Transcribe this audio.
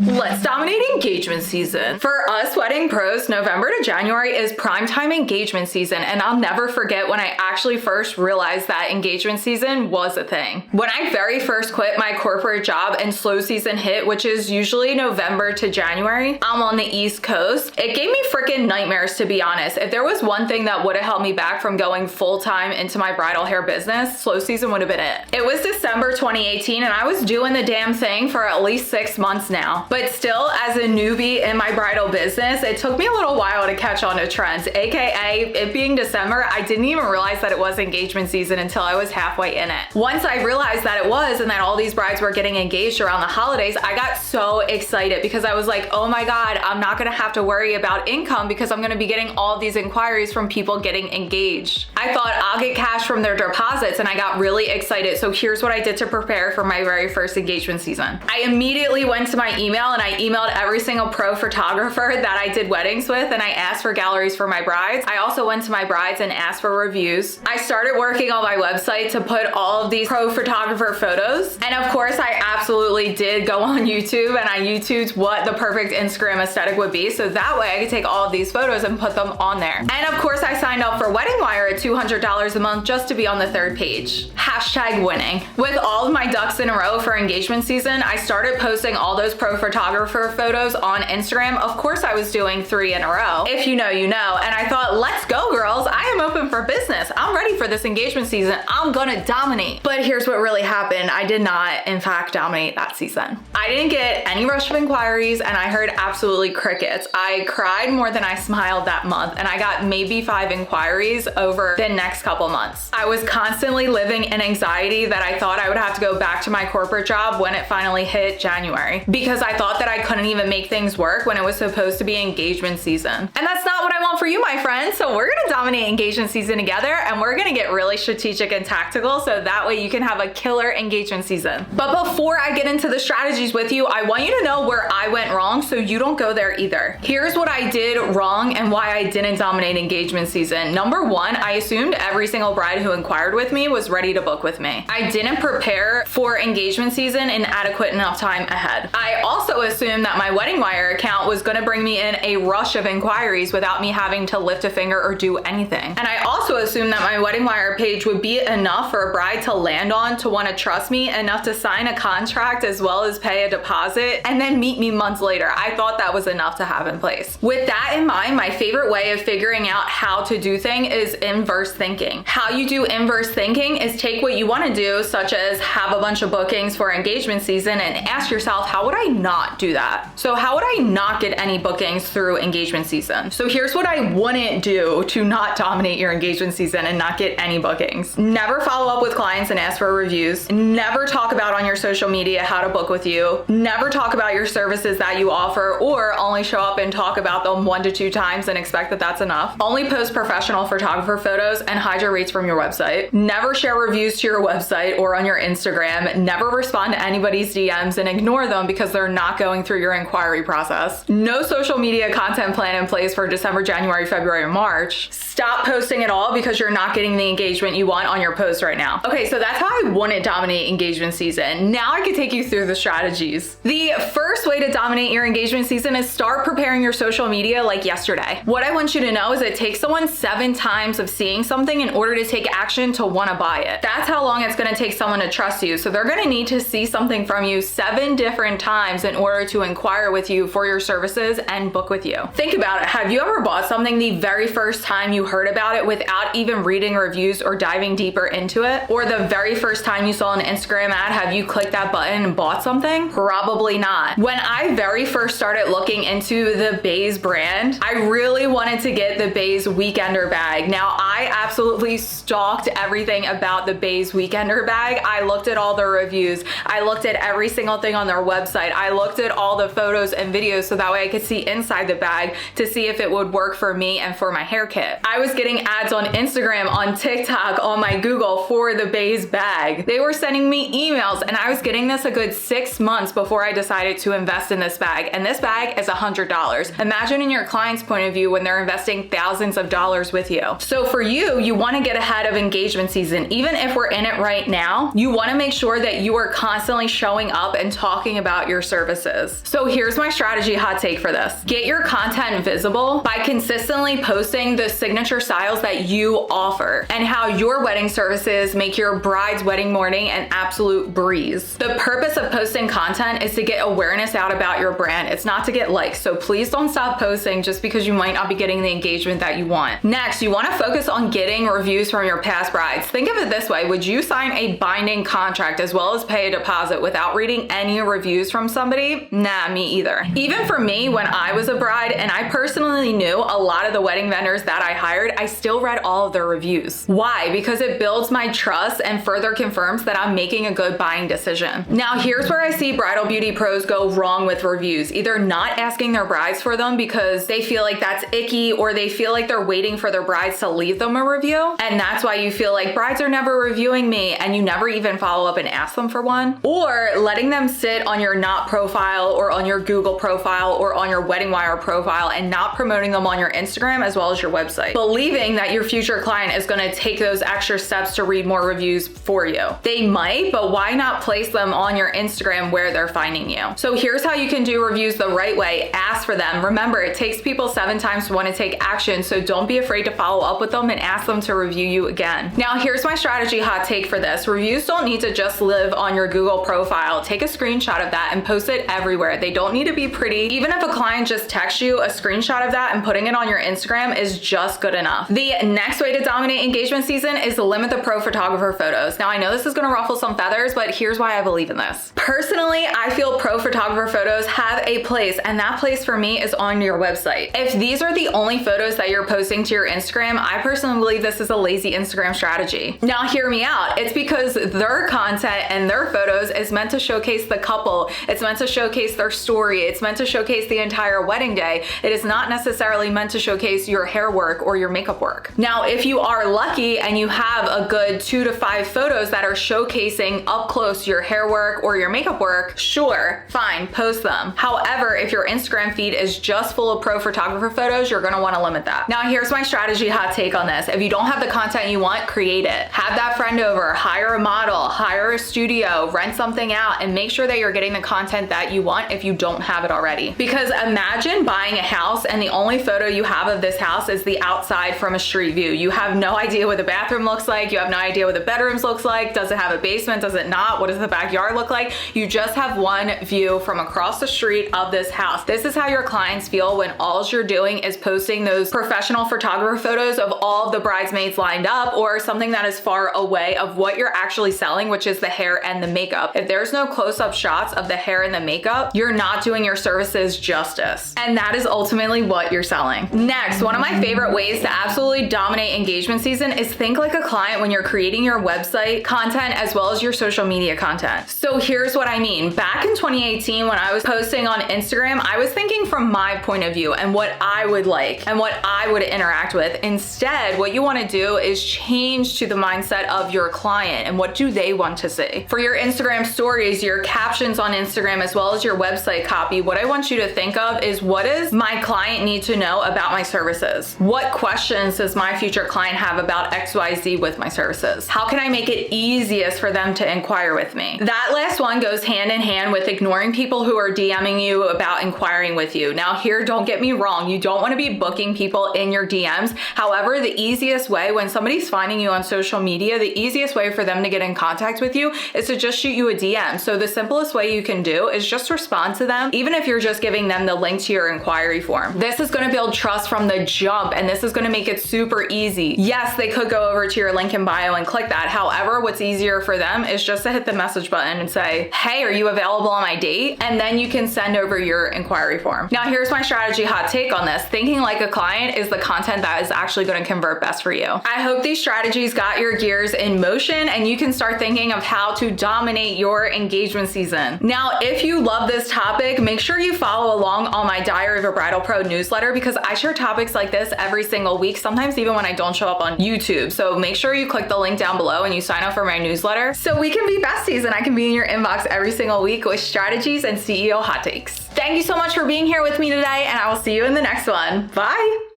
Let's dominate engagement season. For us wedding pros, November to January is primetime engagement season, and I'll never forget when I actually first realized that engagement season was a thing. When I very first quit my corporate job and slow season hit, which is usually November to January, I'm on the East Coast, it gave me freaking nightmares, to be honest. If there was one thing that would have held me back from going full-time into my bridal hair business, slow season would have been it. It was December 2018, and I was doing the damn thing for at least 6 months now. But still, as a newbie in my bridal business, it took me a little while to catch on to trends, aka it being December, I didn't even realize that it was engagement season until I was halfway in it. Once I realized that it was and that all these brides were getting engaged around the holidays, I got so excited because I was like, oh my God, I'm not gonna have to worry about income because I'm gonna be getting all these inquiries from people getting engaged. I thought I'll get cash from their deposits, and I got really excited. So here's what I did to prepare for my very first engagement season. I immediately went to my email and I emailed every single pro photographer that I did weddings with, and I asked for galleries for my brides. I also went to my brides and asked for reviews. I started working on my website to put all of these pro photographer photos. And of course, I absolutely did go on YouTube and I YouTubed what the perfect Instagram aesthetic would be. So that way I could take all of these photos and put them on there. And of course, I signed up for Wedding Wire at $200 a month just to be on the third page. Hashtag winning. With all of my ducks in a row for engagement season, I started posting all those pro photographer photos on Instagram. Of course, I was doing 3 in a row. If you know, you know. And I thought, let's go, girls. I am open for business. I'm ready for this engagement season. I'm gonna dominate. But here's what really happened. I did not, in fact, dominate that season. I didn't get any rush of inquiries, and I heard absolutely crickets. I cried more than I smiled that month, and I got maybe 5 inquiries over the next couple months. I was constantly living in anxiety that I thought I would have to go back to my corporate job when it finally hit January, because I thought that I couldn't even make things work when it was supposed to be engagement season. And that's not what I want for you, my friends. So we're gonna dominate engagement season together, and we're gonna get really strategic and tactical so that way you can have a killer engagement season. But before I get into the strategies with you, I want you to know where I went wrong so you don't go there either. Here's what I did wrong and why I didn't dominate engagement season. Number one, I assumed every single bride who inquired with me was ready to book with me. I didn't prepare for engagement season in adequate enough time ahead. I also assumed that my Wedding Wire account was gonna bring me in a rush of inquiries without me having to lift a finger or do anything. And I also assumed that my Wedding Wire page would be enough for a bride to land on, to wanna trust me enough to sign a contract as well as pay a deposit and then meet me months later. I thought that was enough to have in place. With that in mind, my favorite way of figuring out how to do things is inverse thinking. How you do inverse thinking is take what you wanna do, such as have a bunch of bookings for engagement season, and ask yourself, how would I not do that? So how would I not get any bookings through engagement season? So here's what I wouldn't do to not dominate your engagement season and not get any bookings. Never follow up with clients and ask for reviews. Never talk about on your social media how to book with you. Never talk about your services that you offer, or only show up and talk about them 1 to 2 times and expect that that's enough. Only post professional photographer photos and hide your rates from your website. Never share reviews to your website or on your Instagram. Never respond to anybody's DMs and ignore them because they're not going through your inquiry process. No social media content plan in place for December, January, February, and March. Stop posting at all because you're not getting the engagement you want on your post right now. Okay, so that's how I wouldn't dominate engagement season. Now I can take you through the strategies. The first way to dominate your engagement season is start preparing your social media like yesterday. What I want you to know is it takes someone 7 times of seeing something in order to take action to want to buy it. That's how long it's going to take someone to trust you. So they're going to need to see something from you 7 different times in order to inquire with you for your services and book with you. Think about it. Have you ever bought something the very first time you heard about it without even reading reviews or diving deeper into it? Or the very first time you saw an Instagram ad, have you clicked that button and bought something? Probably not. When I very first started looking into the Bays brand, I really wanted to get the Bays Weekender bag. Now, I absolutely stalked everything about the Bays Weekender bag. I looked at all the reviews. I looked at every single thing on their website. I looked at all the photos and videos so that way I could see inside the bag to see if it would work for me and for my hair kit. I was getting ads on Instagram, on TikTok, on my Google for the Bays bag. They were sending me emails, and I was getting this a good 6 months before I decided to invest in this bag. And this bag is $100. Imagine in your client's point of view when they're investing thousands of dollars with you. So for you, you want to get ahead of engagement season. Even if we're in it right now, you want to make sure that you are constantly showing up and talking about your services. services. So here's my strategy hot take for this. Get your content visible by consistently posting the signature styles that you offer and how your wedding services make your bride's wedding morning an absolute breeze. The purpose of posting content is to get awareness out about your brand. It's not to get likes. So please don't stop posting just because you might not be getting the engagement that you want. Next, you want to focus on getting reviews from your past brides. Think of it this way. Would you sign a binding contract as well as pay a deposit without reading any reviews from somebody? Nah, me either. Even for me, when I was a bride and I personally knew a lot of the wedding vendors that I hired, I still read all of their reviews. Why? Because it builds my trust and further confirms that I'm making a good buying decision. Now, here's where I see bridal beauty pros go wrong with reviews. Either not asking their brides for them because they feel like that's icky, or they feel like they're waiting for their brides to leave them a review. And that's why you feel like brides are never reviewing me and you never even follow up and ask them for one. Or letting them sit on your Not profile or on your Google profile or on your Wedding Wire profile and not promoting them on your Instagram as well as your website, believing that your future client is going to take those extra steps to read more reviews for you. They might, but why not place them on your Instagram where they're finding you? So here's how you can do reviews the right way. Ask for them. Remember, it takes people 7 times to want to take action, so don't be afraid to follow up with them and ask them to review you again. Now, here's my strategy hot take for this. Reviews don't need to just live on your Google profile. Take a screenshot of that and post it everywhere. They don't need to be pretty. Even if a client just texts you a screenshot of that and putting it on your Instagram is just good enough. The next way to dominate engagement season is to limit the pro photographer photos. Now, I know this is going to ruffle some feathers, but here's why I believe in this. Personally, I feel pro photographer photos have a place, and that place for me is on your website. If these are the only photos that you're posting to your Instagram, I personally believe this is a lazy Instagram strategy. Now, hear me out. It's because their content and their photos is meant to showcase the couple. It's meant to showcase their story. It's meant to showcase the entire wedding day. It is not necessarily meant to showcase your hair work or your makeup work. Now, if you are lucky and you have a good 2 to 5 photos that are showcasing up close your hair work or your makeup work, sure, fine, post them. However, if your Instagram feed is just full of pro photographer photos, you're gonna wanna limit that. Now, here's my strategy hot take on this. If you don't have the content you want, create it. Have that friend over, hire a model, hire a studio, rent something out, and make sure that you're getting the content that you want if you don't have it already. Because imagine buying a house and the only photo you have of this house is the outside from a street view. You have no idea what the bathroom looks like. You have no idea what the bedrooms looks like. Does it have a basement? Does it not? What does the backyard look like? You just have one view from across the street of this house. This is how your clients feel when all you're doing is posting those professional photographer photos of all of the bridesmaids lined up, or something that is far away of what you're actually selling, which is the hair and the makeup. If there's no close-up shots of the hair and the makeup, you're not doing your services justice. And that is ultimately what you're selling. Next, one of my favorite ways to absolutely dominate engagement season is think like a client when you're creating your website content as well as your social media content. So here's what I mean. Back in 2018, when I was posting on Instagram, I was thinking from my point of view and what I would like and what I would interact with. Instead, what you want to do is change to the mindset of your client and what do they want to see. For your Instagram stories, your captions on Instagram, as well as your website copy, what I want you to think of is, what does my client need to know about my services? What questions does my future client have about XYZ with my services? How can I make it easiest for them to inquire with me? That last one goes hand in hand with ignoring people who are DMing you about inquiring with you. Now here, don't get me wrong, you don't want to be booking people in your DMs. However, the easiest way when somebody's finding you on social media, the easiest way for them to get in contact with you is to just shoot you a DM. So the simplest way you can do is just respond to them, even if you're just giving them the link to your inquiry form. This is going to build trust from the jump, and this is going to make it super easy. Yes, they could go over to your link in bio and click that. However, what's easier for them is just to hit the message button and say, hey, are you available on my date? And then you can send over your inquiry form. Now, here's my strategy hot take on this. Thinking like a client is the content that is actually going to convert best for you. I hope these strategies got your gears in motion and you can start thinking of how to dominate your engagement season. Now, if you love this topic, make sure you follow along on my Diary of a Bridal Pro newsletter, because I share topics like this every single week, sometimes even when I don't show up on YouTube. So make sure you click the link down below and you sign up for my newsletter so we can be besties and I can be in your inbox every single week with strategies and CEO hot takes. Thank you so much for being here with me today, and I will see you in the next one. Bye.